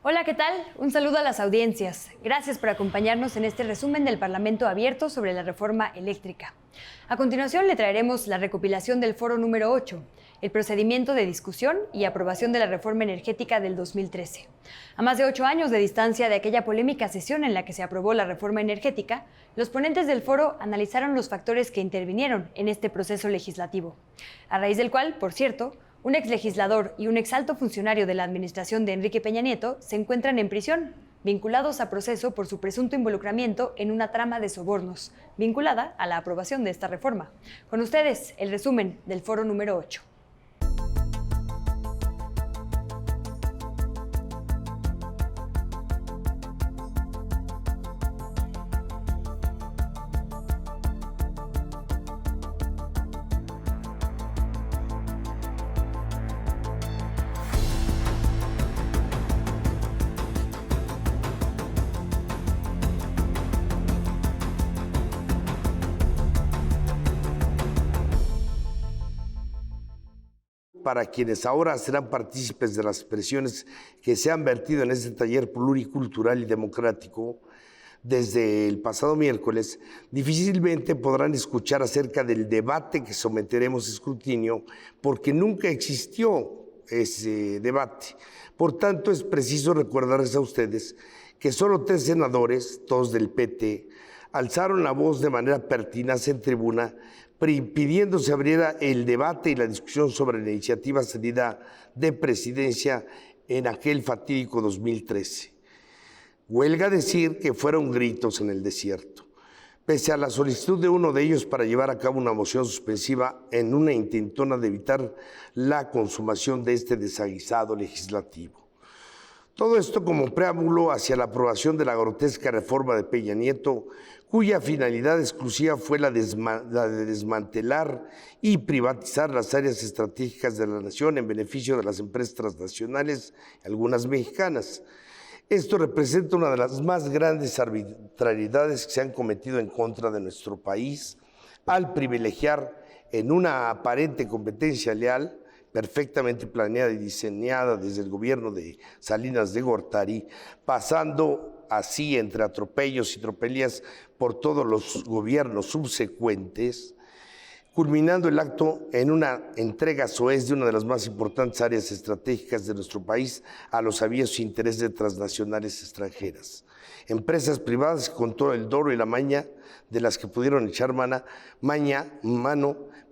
Hola, ¿qué tal? Un saludo a las audiencias. Gracias por acompañarnos en este resumen del Parlamento abierto sobre la reforma eléctrica. A continuación le traeremos la recopilación del foro número 8, el procedimiento de discusión y aprobación de la reforma energética del 2013. A más de 8 años de distancia de aquella polémica sesión en la que se aprobó la reforma energética, los ponentes del foro analizaron los factores que intervinieron en este proceso legislativo, a raíz del cual, por cierto, un exlegislador y un exalto funcionario de la administración de Enrique Peña Nieto se encuentran en prisión, vinculados a proceso por su presunto involucramiento en una trama de sobornos, vinculada a la aprobación de esta reforma. Con ustedes, el resumen del foro número 8. Para quienes ahora serán partícipes de las presiones que se han vertido en este taller pluricultural y democrático desde el pasado miércoles, difícilmente podrán escuchar acerca del debate que someteremos a escrutinio, porque nunca existió ese debate. Por tanto, es preciso recordarles a ustedes que solo 3 senadores, todos del PT, alzaron la voz de manera pertinaz en tribuna, pidiendo se abriera el debate y la discusión sobre la iniciativa cedida de presidencia en aquel fatídico 2013. Huelga decir que fueron gritos en el desierto, pese a la solicitud de uno de ellos para llevar a cabo una moción suspensiva en una intentona de evitar la consumación de este desaguisado legislativo. Todo esto como preámbulo hacia la aprobación de la grotesca reforma de Peña Nieto, cuya finalidad exclusiva fue la de desmantelar y privatizar las áreas estratégicas de la nación en beneficio de las empresas transnacionales, algunas mexicanas. Esto representa una de las más grandes arbitrariedades que se han cometido en contra de nuestro país, al privilegiar en una aparente competencia leal, perfectamente planeada y diseñada desde el gobierno de Salinas de Gortari, pasando así entre atropellos y tropelías por todos los gobiernos subsecuentes, culminando el acto en una entrega soez de una de las más importantes áreas estratégicas de nuestro país a los aviesos intereses de transnacionales extranjeras. Empresas privadas con todo el doro y la maña de las que pudieron echar mano,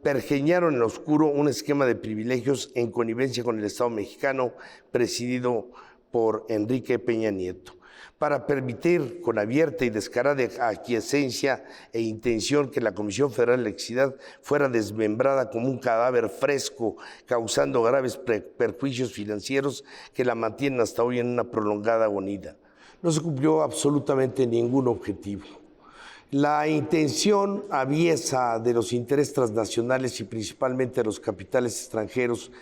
pergeñaron en lo oscuro un esquema de privilegios en connivencia con el Estado mexicano presidido por Enrique Peña Nieto, para permitir con abierta y descarada aquiescencia e intención que la Comisión Federal de Electricidad fuera desmembrada como un cadáver fresco, causando graves perjuicios financieros que la mantienen hasta hoy en una prolongada agonía. No se cumplió absolutamente ningún objetivo. La intención aviesa de los intereses transnacionales y principalmente de los capitales extranjeros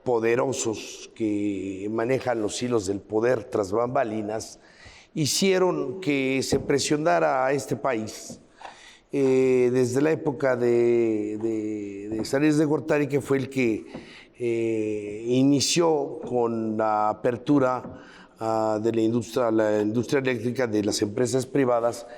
poderosos que manejan los hilos del poder tras bambalinas, hicieron que se presionara a este país desde la época de Salinas de Gortari, que fue el que inició con la apertura de la industria eléctrica de las empresas privadas,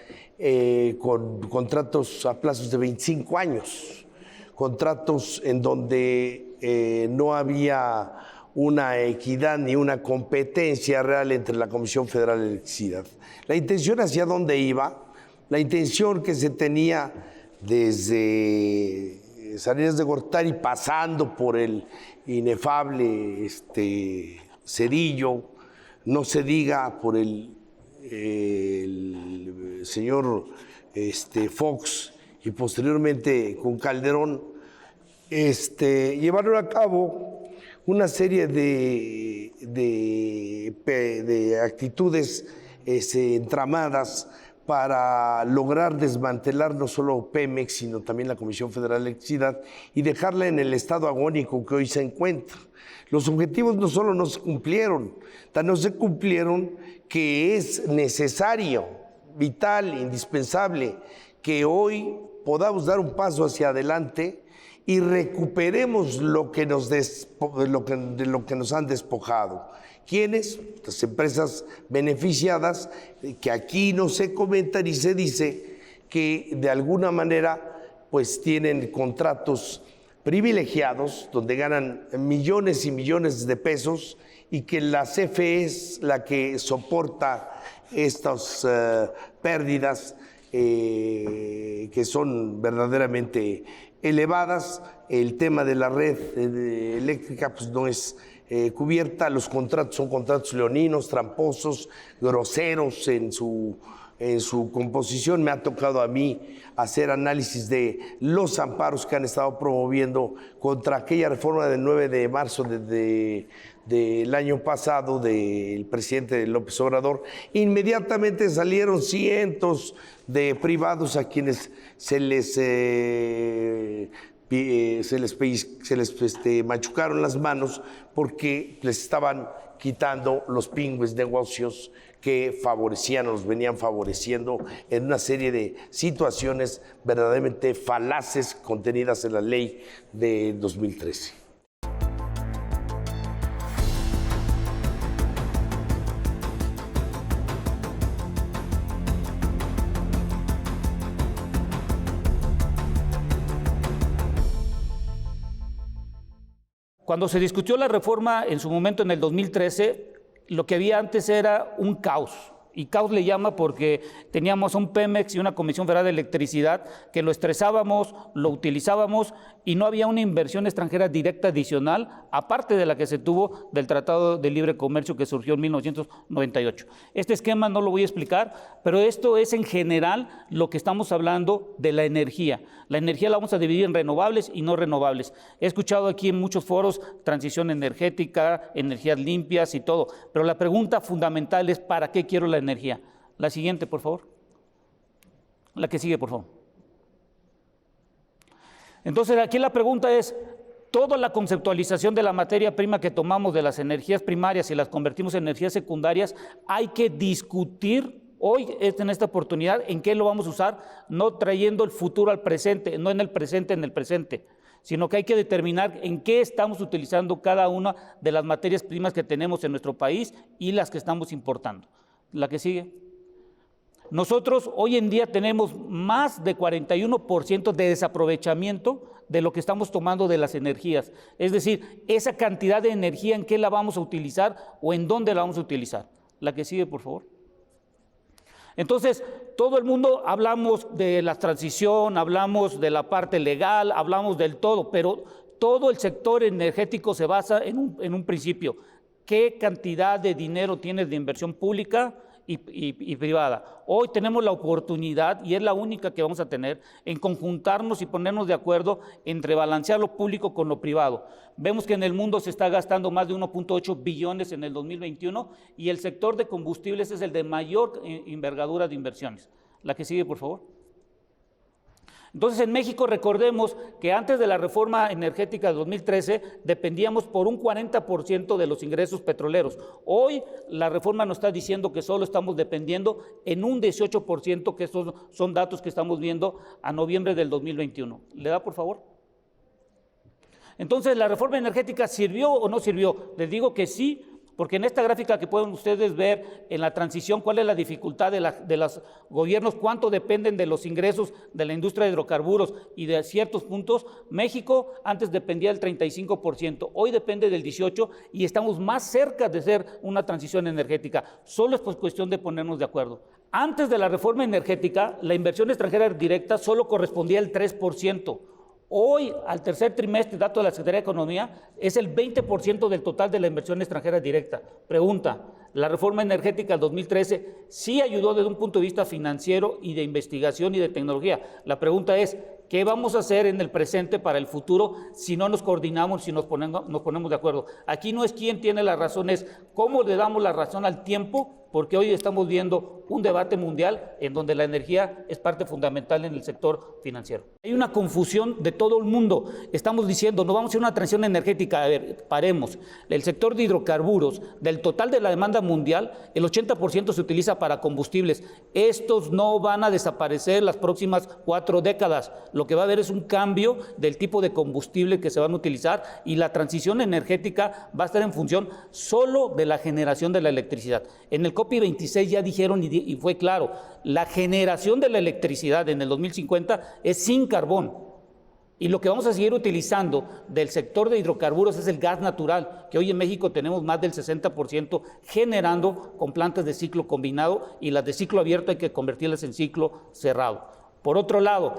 con contratos a plazos de 25 años, contratos en donde no había una equidad ni una competencia real entre la Comisión Federal de Electricidad. La intención hacia dónde iba, la intención que se tenía desde Salinas de Gortari, pasando por el inefable Cedillo, no se diga por el señor Fox y posteriormente con Calderón, llevaron a cabo una serie de actitudes entramadas para lograr desmantelar no solo Pemex, sino también la Comisión Federal de Electricidad y dejarla en el estado agónico que hoy se encuentra. Los objetivos no solo no se cumplieron, tan no se cumplieron que es necesario, vital, indispensable, que hoy podamos dar un paso hacia adelante y recuperemos lo que de lo que nos han despojado. ¿Quiénes? Las empresas beneficiadas, que aquí no se comentan y se dice que de alguna manera pues tienen contratos privilegiados donde ganan millones y millones de pesos y que la CFE es la que soporta estas pérdidas que son verdaderamente elevadas. El tema de la red eléctrica pues no es cubierta, los contratos son contratos leoninos, tramposos, groseros en su composición. Me ha tocado a mí hacer análisis de los amparos que han estado promoviendo contra aquella reforma del 9 de marzo del año pasado del presidente López Obrador. Inmediatamente salieron cientos de privados a quienes se les machucaron las manos porque les estaban quitando los pingües negocios que favorecían o los venían favoreciendo en una serie de situaciones verdaderamente falaces contenidas en la ley de 2013. Cuando se discutió la reforma en su momento en el 2013, lo que había antes era un caos. Y caos le llama porque teníamos un Pemex y una Comisión Federal de Electricidad que lo estresábamos, lo utilizábamos y no había una inversión extranjera directa adicional, aparte de la que se tuvo del Tratado de Libre Comercio que surgió en 1998. Este esquema no lo voy a explicar, pero esto es en general lo que estamos hablando de la energía. La energía la vamos a dividir en renovables y no renovables. He escuchado aquí en muchos foros transición energética, energías limpias y todo, pero la pregunta fundamental es ¿para qué quiero la energía? La siguiente, por favor. La que sigue, por favor. Entonces, aquí la pregunta es, toda la conceptualización de la materia prima que tomamos de las energías primarias y las convertimos en energías secundarias, hay que discutir hoy, en esta oportunidad, en qué lo vamos a usar, no trayendo el futuro al presente, no en el presente, sino que hay que determinar en qué estamos utilizando cada una de las materias primas que tenemos en nuestro país y las que estamos importando. La que sigue. Nosotros hoy en día tenemos más de 41% de desaprovechamiento de lo que estamos tomando de las energías. Es decir, esa cantidad de energía, ¿en qué la vamos a utilizar o en dónde la vamos a utilizar? La que sigue, por favor. Entonces, todo el mundo hablamos de la transición, hablamos de la parte legal, hablamos del todo, pero todo el sector energético se basa en un principio. ¿Qué cantidad de dinero tienes de inversión pública y privada? Hoy tenemos la oportunidad, y es la única que vamos a tener, en conjuntarnos y ponernos de acuerdo entre balancear lo público con lo privado. Vemos que en el mundo se está gastando más de 1.8 billones en el 2021 y el sector de combustibles es el de mayor envergadura de inversiones. La que sigue, por favor. Entonces, en México recordemos que antes de la reforma energética de 2013 dependíamos por un 40% de los ingresos petroleros. Hoy la reforma nos está diciendo que solo estamos dependiendo en un 18%, que estos son datos que estamos viendo a noviembre del 2021. ¿Le da, por favor? Entonces, ¿la reforma energética sirvió o no sirvió? Les digo que sí. Porque en esta gráfica que pueden ustedes ver en la transición, cuál es la dificultad de los gobiernos, cuánto dependen de los ingresos de la industria de hidrocarburos y de ciertos puntos. México antes dependía del 35%, hoy depende del 18% y estamos más cerca de ser una transición energética. Solo es pues cuestión de ponernos de acuerdo. Antes de la reforma energética, la inversión extranjera directa solo correspondía al 3%. Hoy, al tercer trimestre, dato de la Secretaría de Economía, es el 20% del total de la inversión extranjera directa. Pregunta, ¿la reforma energética del 2013 sí ayudó desde un punto de vista financiero y de investigación y de tecnología? La pregunta es, ¿qué vamos a hacer en el presente para el futuro si no nos coordinamos, si nos ponemos de acuerdo? Aquí no es quién tiene la razón, es cómo le damos la razón al tiempo porque hoy estamos viendo un debate mundial en donde la energía es parte fundamental en el sector financiero. Hay una confusión de todo el mundo. Estamos diciendo, no vamos a hacer una transición energética. A ver, paremos. El sector de hidrocarburos, del total de la demanda mundial, el 80% se utiliza para combustibles. Estos no van a desaparecer las próximas 4 décadas. Lo que va a haber es un cambio del tipo de combustible que se van a utilizar y la transición energética va a estar en función solo de la generación de la electricidad. En el COP26 ya dijeron y fue claro, la generación de la electricidad en el 2050 es sin carbón. Y lo que vamos a seguir utilizando del sector de hidrocarburos es el gas natural, que hoy en México tenemos más del 60% generando con plantas de ciclo combinado, y las de ciclo abierto hay que convertirlas en ciclo cerrado. Por otro lado,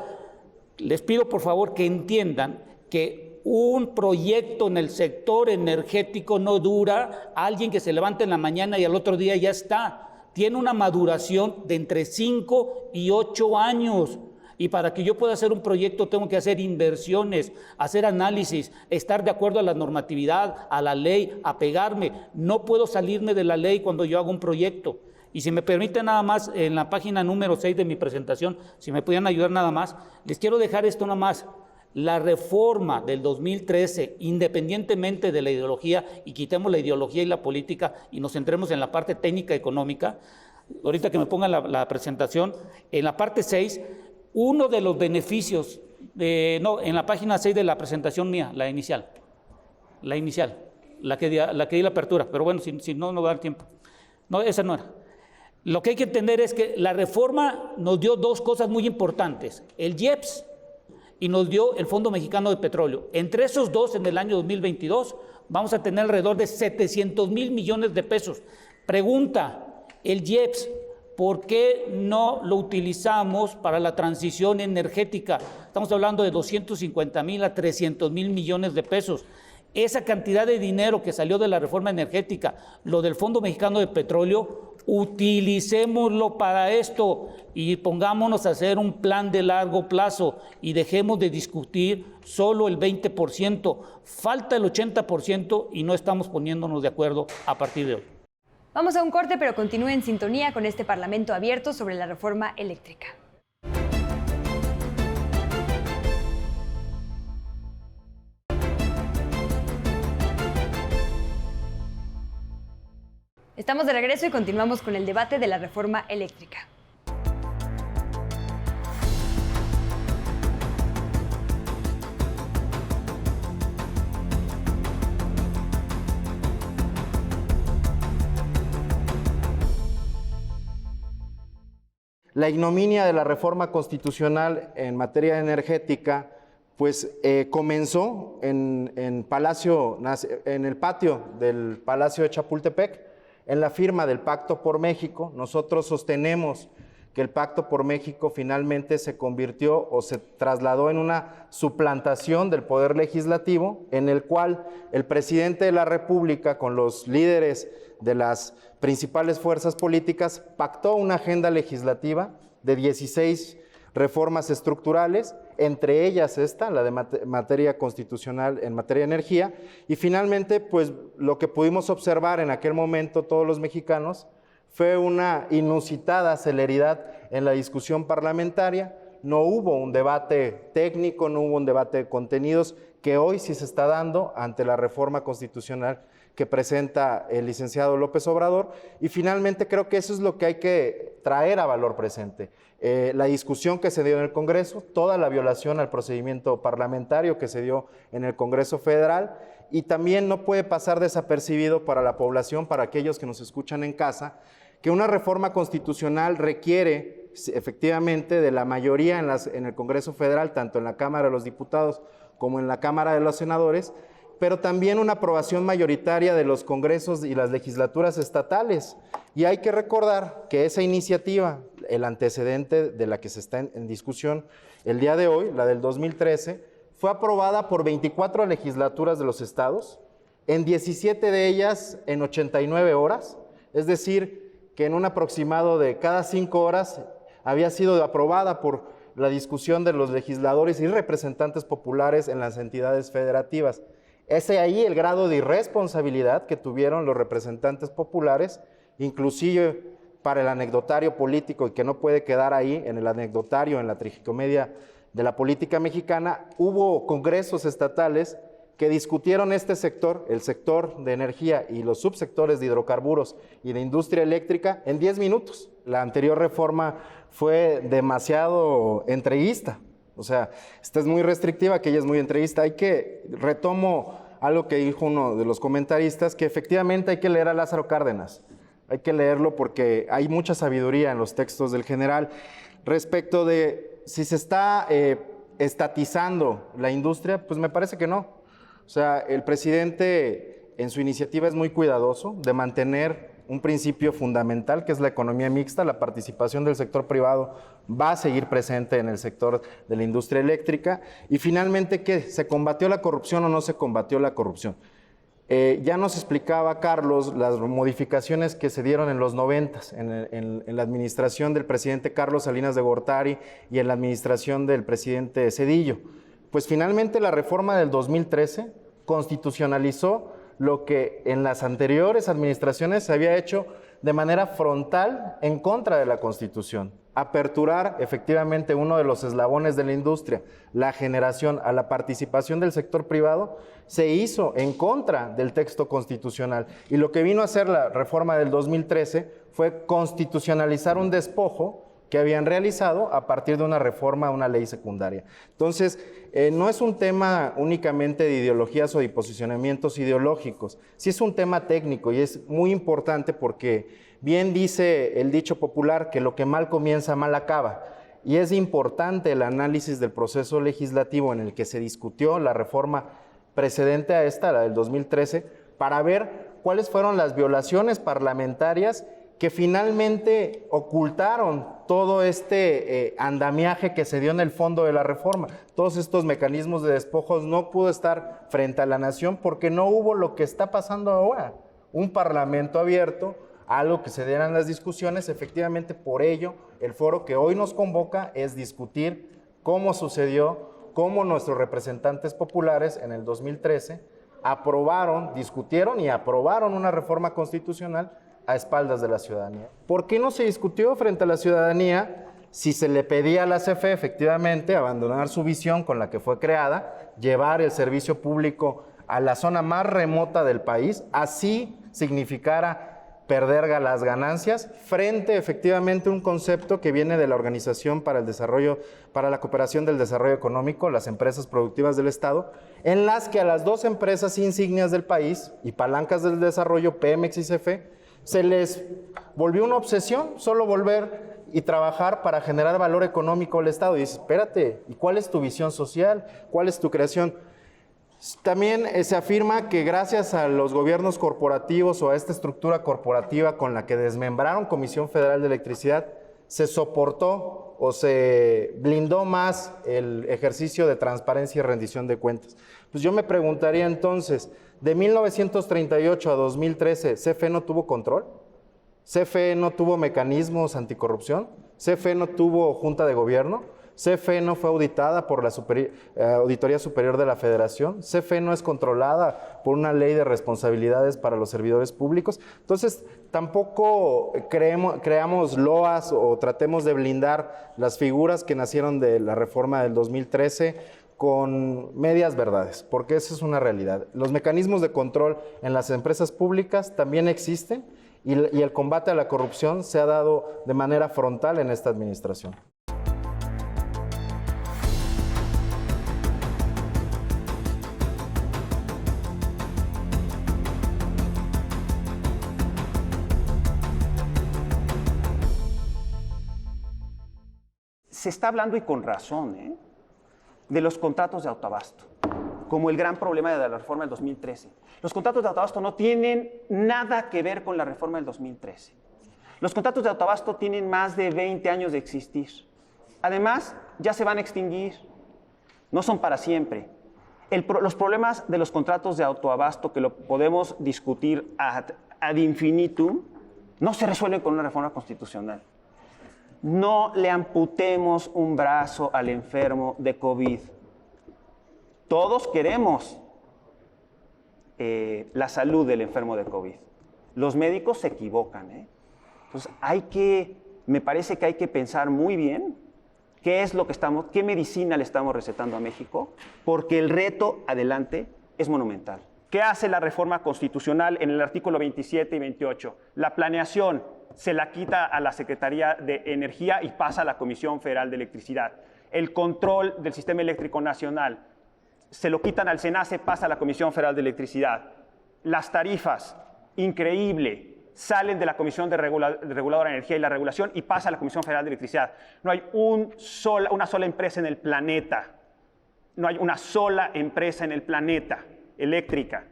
les pido por favor que entiendan que un proyecto en el sector energético no dura alguien que se levante en la mañana y al otro día ya está. Tiene una maduración de entre 5 y 8 años. Y para que yo pueda hacer un proyecto tengo que hacer inversiones, hacer análisis, estar de acuerdo a la normatividad, a la ley, apegarme. No puedo salirme de la ley cuando yo hago un proyecto. Y si me permiten nada más, en la página número 6 de mi presentación, si me pudieran ayudar nada más, les quiero dejar esto nada más. La reforma del 2013, independientemente de la ideología, y quitemos la ideología y la política y nos centremos en la parte técnica económica, ahorita que me pongan la presentación, en la parte 6, uno de los beneficios, en la página 6 de la presentación mía, la inicial, la que di la apertura, pero bueno, si no, no va a dar tiempo. No, esa no era. Lo que hay que entender es que la reforma nos dio 2 cosas muy importantes, el IEPS y nos dio el Fondo Mexicano de Petróleo. Entre esos 2, en el año 2022, vamos a tener alrededor de 700,000 millones de pesos. Pregunta, el IEPS, ¿por qué no lo utilizamos para la transición energética? Estamos hablando de 250,000 a 300,000 millones de pesos. Esa cantidad de dinero que salió de la reforma energética, lo del Fondo Mexicano de Petróleo, utilicémoslo para esto y pongámonos a hacer un plan de largo plazo y dejemos de discutir solo el 20%. Falta el 80% y no estamos poniéndonos de acuerdo a partir de hoy. Vamos a un corte, pero continúe en sintonía con este Parlamento abierto sobre la reforma eléctrica. Estamos de regreso y continuamos con el debate de la reforma eléctrica. La ignominia de la reforma constitucional en materia energética pues comenzó en el patio del Palacio de Chapultepec, en la firma del Pacto por México. Nosotros sostenemos que el Pacto por México finalmente se convirtió o se trasladó en una suplantación del poder legislativo, en el cual el presidente de la República, con los líderes de las principales fuerzas políticas, pactó una agenda legislativa de 16 reformas estructurales, entre ellas esta, la de materia constitucional en materia de energía, y finalmente, pues lo que pudimos observar en aquel momento todos los mexicanos fue una inusitada celeridad en la discusión parlamentaria. No hubo un debate técnico, no hubo un debate de contenidos que hoy sí se está dando ante la reforma constitucional que presenta el licenciado López Obrador, y finalmente creo que eso es lo que hay que traer a valor presente. La discusión que se dio en el Congreso, toda la violación al procedimiento parlamentario que se dio en el Congreso Federal, y también no puede pasar desapercibido para la población, para aquellos que nos escuchan en casa, que una reforma constitucional requiere efectivamente de la mayoría en el Congreso Federal, tanto en la Cámara de los Diputados como en la Cámara de los Senadores, pero también una aprobación mayoritaria de los congresos y las legislaturas estatales. Y hay que recordar que esa iniciativa, el antecedente de la que se está en discusión el día de hoy, la del 2013, fue aprobada por 24 legislaturas de los estados, en 17 de ellas en 89 horas, es decir, que en un aproximado de cada 5 horas había sido aprobada por la discusión de los legisladores y representantes populares en las entidades federativas. Es ahí el grado de irresponsabilidad que tuvieron los representantes populares inclusive para el anecdotario político y que no puede quedar ahí en el anecdotario, en la tragicomedia de la política mexicana, hubo congresos estatales que discutieron este sector, el sector de energía y los subsectores de hidrocarburos y de industria eléctrica en 10 minutos. La anterior reforma fue demasiado entreguista, o sea, esta es muy restrictiva, aquella es muy entreguista. Retomo algo que dijo uno de los comentaristas, que efectivamente hay que leer a Lázaro Cárdenas, hay que leerlo porque hay mucha sabiduría en los textos del general respecto de si se está estatizando la industria, pues me parece que no. O sea, el presidente en su iniciativa es muy cuidadoso de mantener un principio fundamental que es la economía mixta. La participación del sector privado va a seguir presente en el sector de la industria eléctrica. Y finalmente, ¿qué? ¿Se combatió la corrupción o no se combatió la corrupción? Ya nos explicaba Carlos las modificaciones que se dieron en los 90s, en la administración del presidente Carlos Salinas de Gortari y en la administración del presidente Zedillo. Pues finalmente la reforma del 2013 constitucionalizó lo que en las anteriores administraciones se había hecho de manera frontal en contra de la Constitución. Aperturar efectivamente uno de los eslabones de la industria, la generación a la participación del sector privado, se hizo en contra del texto constitucional. Y lo que vino a hacer la reforma del 2013 fue constitucionalizar un despojo que habían realizado a partir de una reforma a una ley secundaria. Entonces, no es un tema únicamente de ideologías o de posicionamientos ideológicos, sí es un tema técnico y es muy importante porque bien dice el dicho popular que lo que mal comienza, mal acaba. Y es importante el análisis del proceso legislativo en el que se discutió la reforma precedente a esta, la del 2013, para ver cuáles fueron las violaciones parlamentarias que finalmente ocultaron todo este andamiaje que se dio en el fondo de la reforma. Todos estos mecanismos de despojos no pudo estar frente a la nación porque no hubo lo que está pasando ahora, un parlamento abierto, algo que se dieran las discusiones. Efectivamente, por ello, el foro que hoy nos convoca es discutir cómo sucedió, cómo nuestros representantes populares en el 2013 discutieron y aprobaron una reforma constitucional a espaldas de la ciudadanía. ¿Por qué no se discutió frente a la ciudadanía si se le pedía a la CFE efectivamente abandonar su visión con la que fue creada, llevar el servicio público a la zona más remota del país, así significara perder las ganancias frente efectivamente a un concepto que viene de la Organización para la Cooperación del Desarrollo Económico, las empresas productivas del Estado, en las que a las dos empresas insignias del país y palancas del desarrollo, Pemex y CFE, se les volvió una obsesión solo volver y trabajar para generar valor económico al Estado? Y dices, espérate, ¿y cuál es tu visión social? ¿Cuál es tu creación? También se afirma que gracias a los gobiernos corporativos o a esta estructura corporativa con la que desmembraron Comisión Federal de Electricidad, se soportó o se blindó más el ejercicio de transparencia y rendición de cuentas. Pues yo me preguntaría entonces, de 1938 a 2013, ¿CFE no tuvo control? ¿CFE no tuvo mecanismos anticorrupción? ¿CFE no tuvo junta de gobierno? ¿CFE no fue auditada por la Auditoría Superior de la Federación? ¿CFE no es controlada por una ley de responsabilidades para los servidores públicos? Entonces, tampoco creamos loas o tratemos de blindar las figuras que nacieron de la reforma del 2013 con medias verdades, porque esa es una realidad. Los mecanismos de control en las empresas públicas también existen y el combate a la corrupción se ha dado de manera frontal en esta administración. Se está hablando, y con razón, de los contratos de autoabasto, como el gran problema de la reforma del 2013. Los contratos de autoabasto no tienen nada que ver con la reforma del 2013. Los contratos de autoabasto tienen más de 20 años de existir. Además, ya se van a extinguir. No son para siempre. Los problemas de los contratos de autoabasto, que lo podemos discutir ad infinitum, no se resuelven con una reforma constitucional. No le amputemos un brazo al enfermo de COVID. Todos queremos la salud del enfermo de COVID. Los médicos se equivocan, ¿eh? Entonces me parece que hay que pensar muy bien qué medicina le estamos recetando a México, porque el reto adelante es monumental. ¿Qué hace la reforma constitucional en el artículo 27 y 28? La planeación se la quita a la Secretaría de Energía y pasa a la Comisión Federal de Electricidad. El control del sistema eléctrico nacional se lo quitan al SENACE, pasa a la Comisión Federal de Electricidad. Las tarifas, increíble, salen de la Comisión Reguladora de Energía y la Regulación y pasa a la Comisión Federal de Electricidad. No hay una sola empresa en el planeta, eléctrica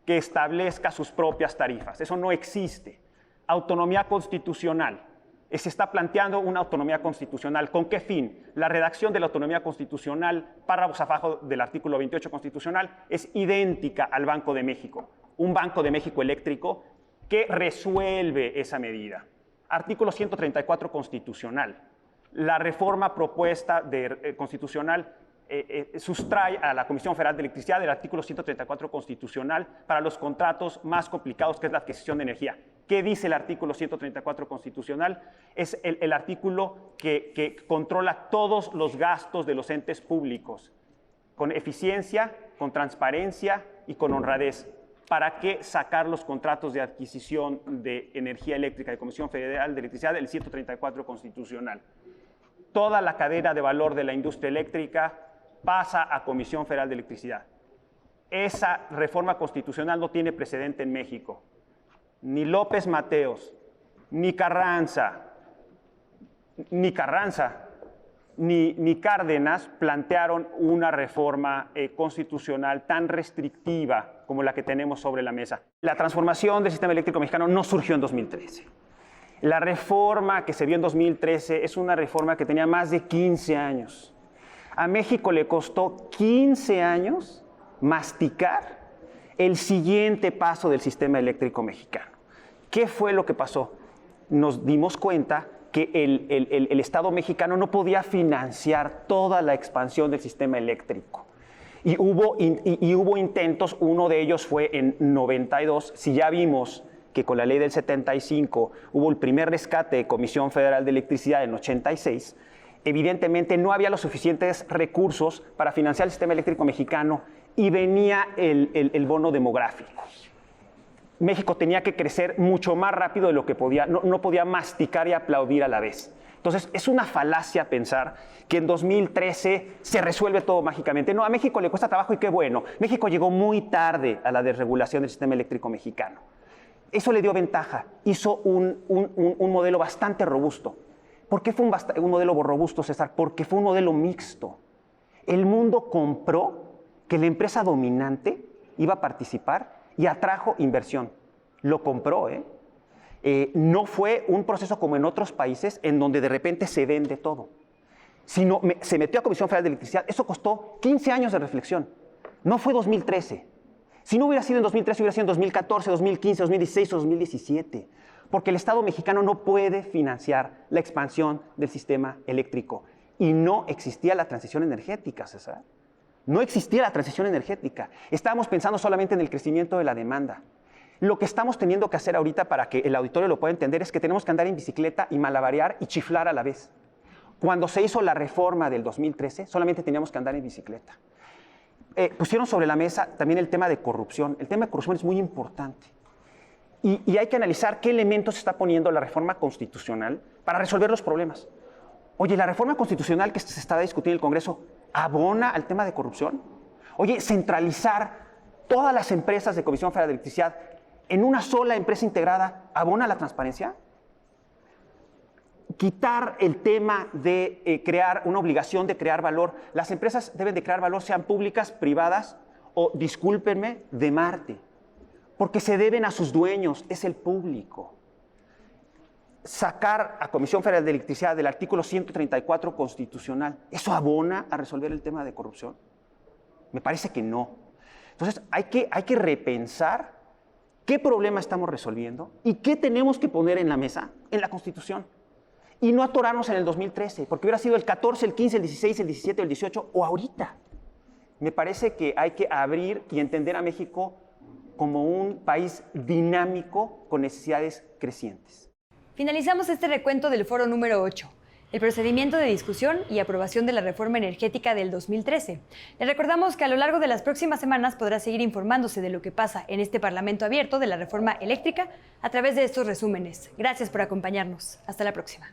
que establezca sus propias tarifas. Eso no existe. Autonomía constitucional. Se está planteando una autonomía constitucional. ¿Con qué fin? La redacción de la autonomía constitucional, párrafos abajo del artículo 28 constitucional, es idéntica al Banco de México. Un Banco de México eléctrico que resuelve esa medida. Artículo 134 constitucional. La reforma propuesta constitucional sustrae a la Comisión Federal de Electricidad del artículo 134 constitucional para los contratos más complicados, que es la adquisición de energía. ¿Qué dice el artículo 134 constitucional? Es el artículo que controla todos los gastos de los entes públicos, con eficiencia, con transparencia y con honradez. ¿Para qué sacar los contratos de adquisición de energía eléctrica de Comisión Federal de Electricidad del 134 constitucional? Toda la cadena de valor de la industria eléctrica pasa a Comisión Federal de Electricidad. Esa reforma constitucional no tiene precedente en México. Ni López Mateos, ni Carranza, ni Cárdenas plantearon una reforma constitucional tan restrictiva como la que tenemos sobre la mesa. La transformación del sistema eléctrico mexicano no surgió en 2013. La reforma que se vio en 2013 es una reforma que tenía más de 15 años. A México le costó 15 años masticar el siguiente paso del sistema eléctrico mexicano. ¿Qué fue lo que pasó? Nos dimos cuenta que el Estado mexicano no podía financiar toda la expansión del sistema eléctrico. Y hubo intentos, uno de ellos fue en 92, si ya vimos que con la ley del 75 hubo el primer rescate de Comisión Federal de Electricidad en 86, evidentemente no había los suficientes recursos para financiar el sistema eléctrico mexicano y venía el bono demográfico. México tenía que crecer mucho más rápido de lo que podía, no podía masticar y aplaudir a la vez. Entonces, es una falacia pensar que en 2013 se resuelve todo mágicamente. No, a México le cuesta trabajo y qué bueno. México llegó muy tarde a la desregulación del sistema eléctrico mexicano. Eso le dio ventaja, hizo un modelo bastante robusto. ¿Por qué fue un modelo robusto, César? Porque fue un modelo mixto. El mundo compró que la empresa dominante iba a participar y atrajo inversión. Lo compró, ¿eh? No fue un proceso como en otros países en donde de repente se vende todo, sino se metió a Comisión Federal de Electricidad. Eso costó 15 años de reflexión. No fue 2013. Si no hubiera sido en 2013, hubiera sido en 2014, 2015, 2016 o 2017. Porque el Estado mexicano no puede financiar la expansión del sistema eléctrico. Y no existía la transición energética, César. No existía la transición energética. Estábamos pensando solamente en el crecimiento de la demanda. Lo que estamos teniendo que hacer ahorita para que el auditorio lo pueda entender es que tenemos que andar en bicicleta y malabarear y chiflar a la vez. Cuando se hizo la reforma del 2013, solamente teníamos que andar en bicicleta. Pusieron sobre la mesa también el tema de corrupción. El tema de corrupción es muy importante. Y hay que analizar qué elementos está poniendo la reforma constitucional para resolver los problemas. Oye, ¿la reforma constitucional que se está discutiendo en el Congreso abona al tema de corrupción? Oye, centralizar todas las empresas de Comisión Federal de Electricidad en una sola empresa integrada, ¿abona la transparencia? Quitar el tema de crear una obligación de crear valor. Las empresas deben de crear valor, sean públicas, privadas o, discúlpenme, de Marte, porque se deben a sus dueños, es el público. Sacar a Comisión Federal de Electricidad del artículo 134 constitucional, ¿eso abona a resolver el tema de corrupción? Me parece que no. Entonces, hay que repensar qué problema estamos resolviendo y qué tenemos que poner en la mesa en la Constitución. Y no atorarnos en el 2013, porque hubiera sido el 14, el 15, el 16, el 17, el 18 o ahorita. Me parece que hay que abrir y entender a México como un país dinámico con necesidades crecientes. Finalizamos este recuento del foro número 8, el procedimiento de discusión y aprobación de la reforma energética del 2013. Le recordamos que a lo largo de las próximas semanas podrá seguir informándose de lo que pasa en este Parlamento abierto de la reforma eléctrica a través de estos resúmenes. Gracias por acompañarnos. Hasta la próxima.